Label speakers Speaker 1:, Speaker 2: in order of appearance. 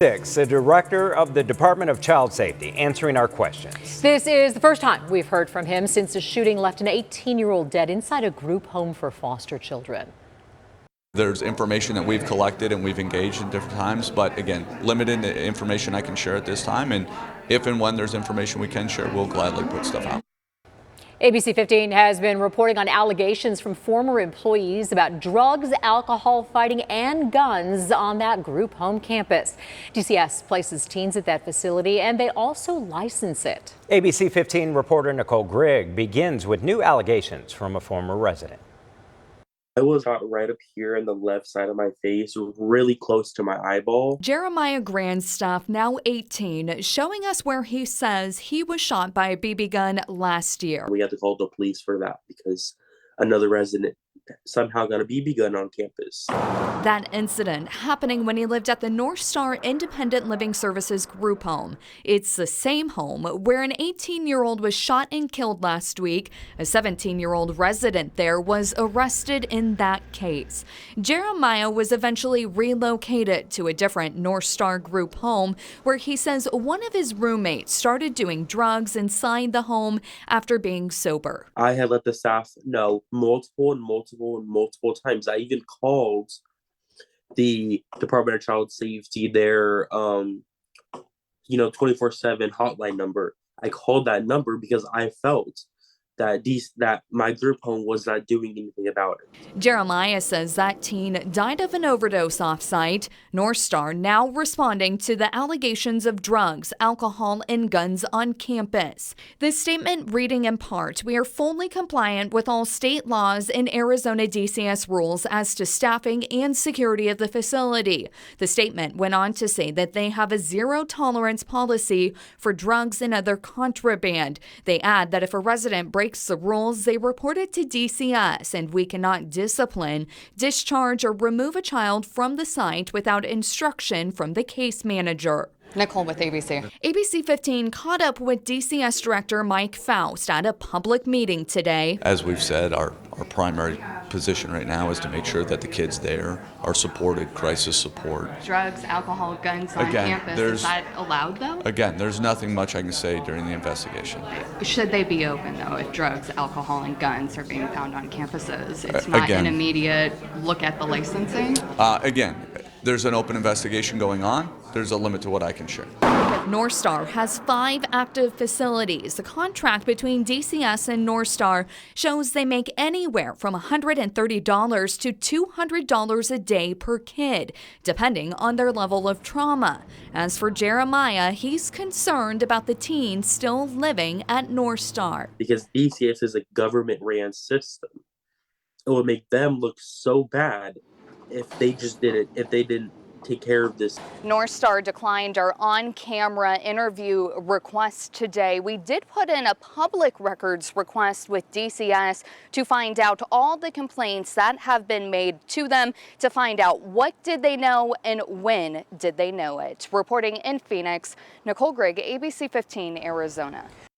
Speaker 1: The director of the Department of Child Safety, answering our questions.
Speaker 2: This is the first time we've heard from him since the shooting left an 18-year-old dead inside a group home for foster children.
Speaker 3: There's information that we've collected and we've engaged in different times, but again, limited information I can share at this time, and if and when there's information we can share, we'll gladly put stuff out.
Speaker 2: ABC 15 has been reporting on allegations from former employees about drugs, alcohol, fighting, and guns on that group home campus. DCS places teens at that facility, and they also license it.
Speaker 1: ABC 15 reporter Nicole Grigg begins with new allegations from a former resident.
Speaker 4: I was shot right up here in the left side of my face, really close to my eyeball.
Speaker 5: Jeremiah Grandstaff, now 18, showing us where he says he was shot by a BB gun last year.
Speaker 4: We had to call the police for that because another resident somehow got a BB gun on campus.
Speaker 5: That incident happening when he lived at the North Star Independent Living Services group home. It's the same home where an 18-year-old was shot and killed last week. A 17-year-old resident there was arrested in that case. Jeremiah was eventually relocated to a different North Star group home where he says one of his roommates started doing drugs inside the home after being sober.
Speaker 4: I had let the staff know multiple times. I even called the Department of Child Safety, their 24/7 hotline number. I called that number because I felt that my group home was not doing anything about it.
Speaker 5: Jeremiah says that teen died of an overdose off-site. North Star now responding to the allegations of drugs, alcohol, and guns on campus. This statement reading in part, we are fully compliant with all state laws and Arizona DCS rules as to staffing and security of the facility. The statement went on to say that they have a zero-tolerance policy for drugs and other contraband. They add that if a resident breaks the rules, they report it to DCS, and we cannot discipline, discharge, or remove a child from the site without instruction from the case manager.
Speaker 6: Nicole with ABC.
Speaker 5: ABC 15 caught up with DCS Director Mike Faust at a public meeting today.
Speaker 3: As we've said, our primary position right now is to make sure that the kids there are supported, crisis support.
Speaker 6: Drugs, alcohol, guns on campus, is that allowed though?
Speaker 3: Again, there's nothing much I can say during the investigation.
Speaker 6: Should they be open though if drugs, alcohol, and guns are being found on campuses? It's not an immediate look at the licensing?
Speaker 3: Again, there's an open investigation going on. There's a limit to what I can share.
Speaker 5: North Star has 5 active facilities. The contract between DCS and North Star shows they make anywhere from $130 to $200 a day per kid, depending on their level of trauma. As for Jeremiah, he's concerned about the teens still living at North Star.
Speaker 4: Because DCS is a government-ran system. It would make them look so bad if they didn't take care of this.
Speaker 6: North Star declined our on-camera interview request today. We did put in a public records request with DCS to find out all the complaints that have been made to them, to find out what did they know and when did they know it. Reporting in Phoenix, Nicole Grigg, ABC 15, Arizona.